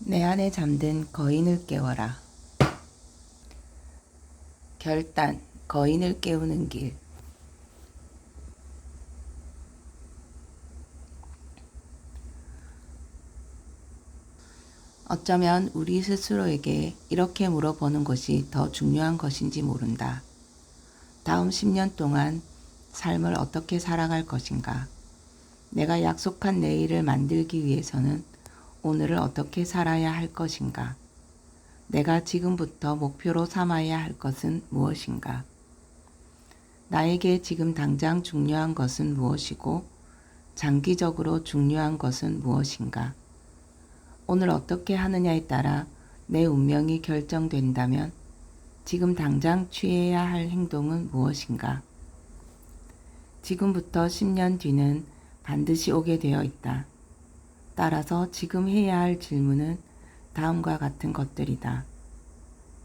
내 안에 잠든 거인을 깨워라. 결단, 거인을 깨우는 길. 어쩌면 우리 스스로에게 이렇게 물어보는 것이 더 중요한 것인지 모른다. 다음 10년 동안 삶을 어떻게 살아갈 것인가? 내가 약속한 내일을 만들기 위해서는 오늘을 어떻게 살아야 할 것인가? 내가 지금부터 목표로 삼아야 할 것은 무엇인가? 나에게 지금 당장 중요한 것은 무엇이고 장기적으로 중요한 것은 무엇인가? 오늘 어떻게 하느냐에 따라 내 운명이 결정된다면 지금 당장 취해야 할 행동은 무엇인가? 지금부터 10년 뒤는 반드시 오게 되어 있다. 따라서 지금 해야 할 질문은 다음과 같은 것들이다.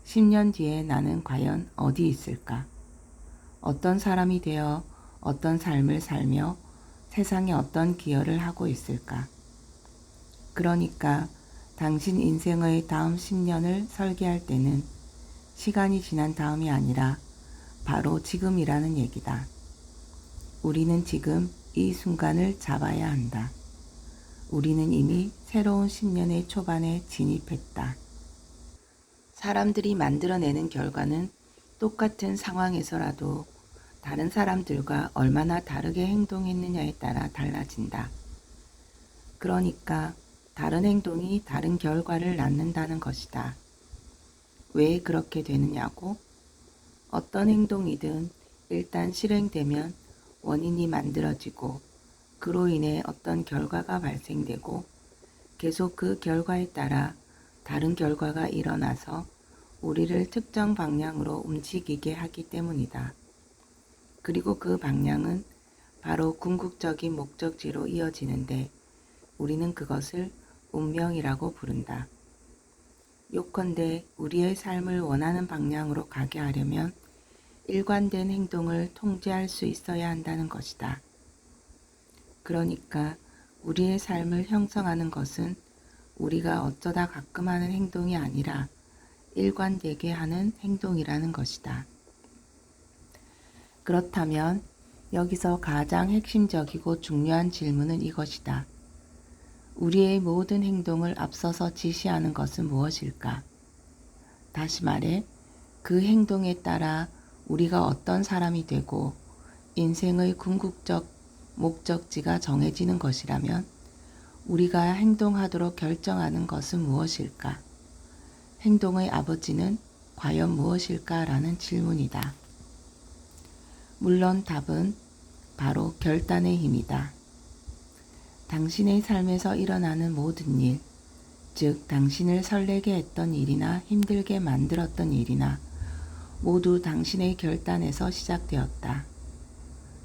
10년 뒤에 나는 과연 어디 있을까? 어떤 사람이 되어 어떤 삶을 살며 세상에 어떤 기여를 하고 있을까? 그러니까 당신 인생의 다음 10년을 설계할 때는 시간이 지난 다음이 아니라 바로 지금이라는 얘기다. 우리는 지금 이 순간을 잡아야 한다. 우리는 이미 새로운 10년의 초반에 진입했다. 사람들이 만들어내는 결과는 똑같은 상황에서라도 다른 사람들과 얼마나 다르게 행동했느냐에 따라 달라진다. 그러니까 다른 행동이 다른 결과를 낳는다는 것이다. 왜 그렇게 되느냐고? 어떤 행동이든 일단 실행되면 원인이 만들어지고 그로 인해 어떤 결과가 발생되고 계속 그 결과에 따라 다른 결과가 일어나서 우리를 특정 방향으로 움직이게 하기 때문이다. 그리고 그 방향은 바로 궁극적인 목적지로 이어지는데 우리는 그것을 운명이라고 부른다. 요컨대 우리의 삶을 원하는 방향으로 가게 하려면 일관된 행동을 통제할 수 있어야 한다는 것이다. 그러니까 우리의 삶을 형성하는 것은 우리가 어쩌다 가끔 하는 행동이 아니라 일관되게 하는 행동이라는 것이다. 그렇다면 여기서 가장 핵심적이고 중요한 질문은 이것이다. 우리의 모든 행동을 앞서서 지시하는 것은 무엇일까? 다시 말해, 그 행동에 따라 우리가 어떤 사람이 되고 인생의 궁극적 목적지가 정해지는 것이라면 우리가 행동하도록 결정하는 것은 무엇일까? 행동의 아버지는 과연 무엇일까라는 질문이다. 물론 답은 바로 결단의 힘이다. 당신의 삶에서 일어나는 모든 일, 즉 당신을 설레게 했던 일이나 힘들게 만들었던 일이나 모두 당신의 결단에서 시작되었다.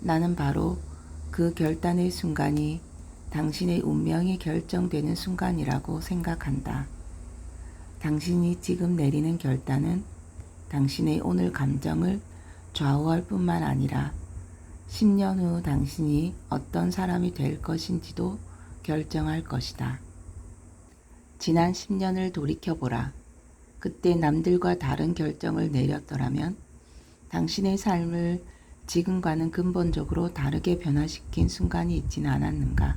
나는 바로 그 결단의 순간이 당신의 운명이 결정되는 순간이라고 생각한다. 당신이 지금 내리는 결단은 당신의 오늘 감정을 좌우할 뿐만 아니라 10년 후 당신이 어떤 사람이 될 것인지도 결정할 것이다. 지난 10년을 돌이켜보라. 그때 남들과 다른 결정을 내렸더라면 당신의 삶을 지금과는 근본적으로 다르게 변화시킨 순간이 있지는 않았는가?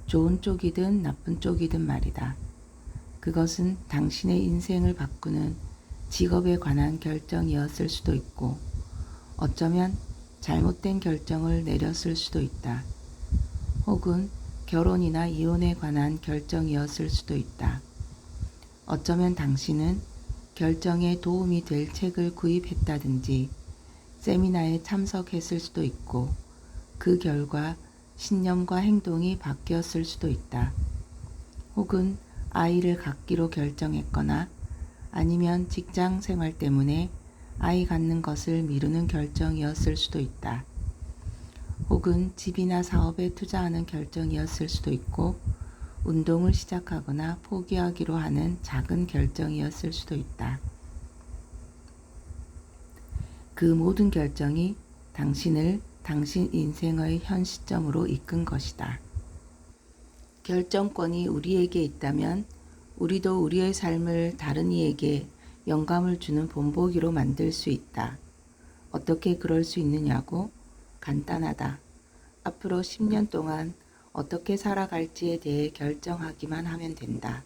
좋은 쪽이든 나쁜 쪽이든 말이다. 그것은 당신의 인생을 바꾸는 직업에 관한 결정이었을 수도 있고 어쩌면 잘못된 결정을 내렸을 수도 있다. 혹은 결혼이나 이혼에 관한 결정이었을 수도 있다. 어쩌면 당신은 결정에 도움이 될 책을 구입했다든지 세미나에 참석했을 수도 있고 그 결과 신념과 행동이 바뀌었을 수도 있다. 혹은 아이를 갖기로 결정했거나 아니면 직장 생활 때문에 아이 갖는 것을 미루는 결정이었을 수도 있다. 혹은 집이나 사업에 투자하는 결정이었을 수도 있고 운동을 시작하거나 포기하기로 하는 작은 결정이었을 수도 있다. 그 모든 결정이 당신을 당신 인생의 현 시점으로 이끈 것이다. 결정권이 우리에게 있다면 우리도 우리의 삶을 다른 이에게 영감을 주는 본보기로 만들 수 있다. 어떻게 그럴 수 있느냐고? 간단하다. 앞으로 10년 동안 어떻게 살아갈지에 대해 결정하기만 하면 된다.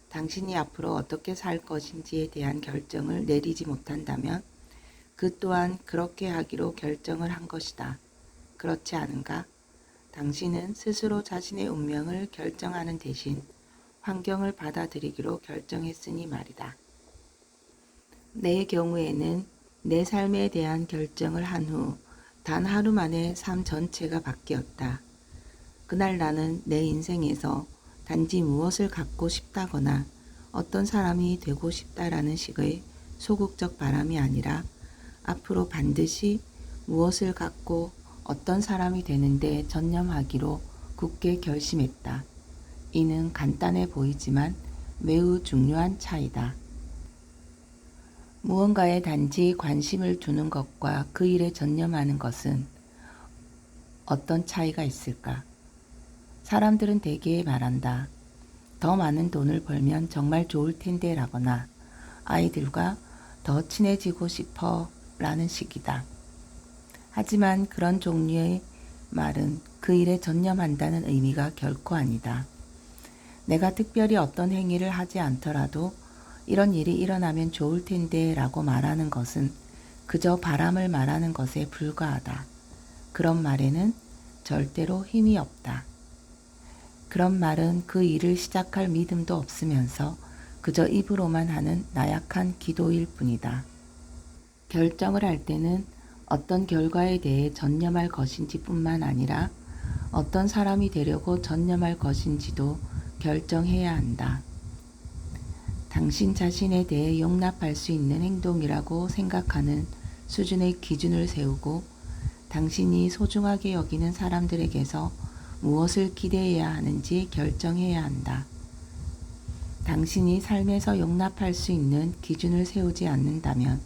당신이 앞으로 어떻게 살 것인지에 대한 결정을 내리지 못한다면 그 또한 그렇게 하기로 결정을 한 것이다. 그렇지 않은가? 당신은 스스로 자신의 운명을 결정하는 대신 환경을 받아들이기로 결정했으니 말이다. 내 경우에는 내 삶에 대한 결정을 한 후 단 하루 만에 삶 전체가 바뀌었다. 그날 나는 내 인생에서 단지 무엇을 갖고 싶다거나 어떤 사람이 되고 싶다라는 식의 소극적 바람이 아니라 앞으로 반드시 무엇을 갖고 어떤 사람이 되는데 전념하기로 굳게 결심했다. 이는 간단해 보이지만 매우 중요한 차이다. 무언가에 단지 관심을 두는 것과 그 일에 전념하는 것은 어떤 차이가 있을까? 사람들은 대개 말한다. 더 많은 돈을 벌면 정말 좋을 텐데 라거나 아이들과 더 친해지고 싶어 라는 식이다. 하지만 그런 종류의 말은 그 일에 전념한다는 의미가 결코 아니다. 내가 특별히 어떤 행위를 하지 않더라도 이런 일이 일어나면 좋을 텐데 라고 말하는 것은 그저 바람을 말하는 것에 불과하다. 그런 말에는 절대로 힘이 없다. 그런 말은 그 일을 시작할 믿음도 없으면서 그저 입으로만 하는 나약한 기도일 뿐이다. 결정을 할 때는 어떤 결과에 대해 전념할 것인지 뿐만 아니라 어떤 사람이 되려고 전념할 것인지도 결정해야 한다. 당신 자신에 대해 용납할 수 있는 행동이라고 생각하는 수준의 기준을 세우고 당신이 소중하게 여기는 사람들에게서 무엇을 기대해야 하는지 결정해야 한다. 당신이 삶에서 용납할 수 있는 기준을 세우지 않는다면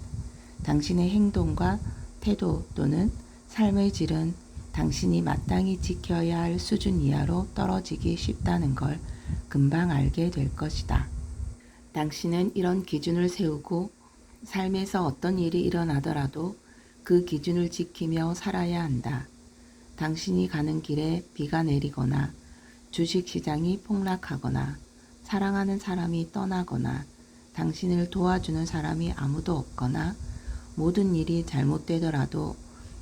당신의 행동과 태도 또는 삶의 질은 당신이 마땅히 지켜야 할 수준 이하로 떨어지기 쉽다는 걸 금방 알게 될 것이다. 당신은 이런 기준을 세우고 삶에서 어떤 일이 일어나더라도 그 기준을 지키며 살아야 한다. 당신이 가는 길에 비가 내리거나 주식시장이 폭락하거나 사랑하는 사람이 떠나거나 당신을 도와주는 사람이 아무도 없거나 모든 일이 잘못되더라도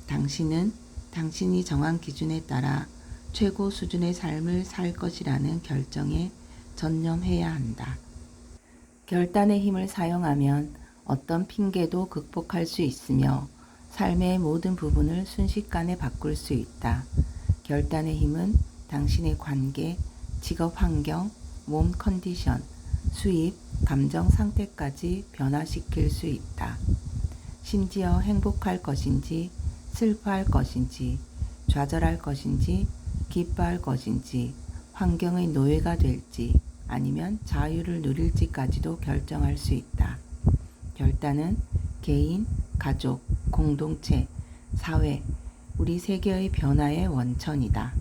당신은 당신이 정한 기준에 따라 최고 수준의 삶을 살 것이라는 결정에 전념해야 한다. 결단의 힘을 사용하면 어떤 핑계도 극복할 수 있으며 삶의 모든 부분을 순식간에 바꿀 수 있다. 결단의 힘은 당신의 관계, 직업 환경, 몸 컨디션, 수입, 감정 상태까지 변화시킬 수 있다. 심지어 행복할 것인지, 슬퍼할 것인지, 좌절할 것인지, 기뻐할 것인지, 환경의 노예가 될지, 아니면 자유를 누릴지까지도 결정할 수 있다. 결단은 개인, 가족, 공동체, 사회, 우리 세계의 변화의 원천이다.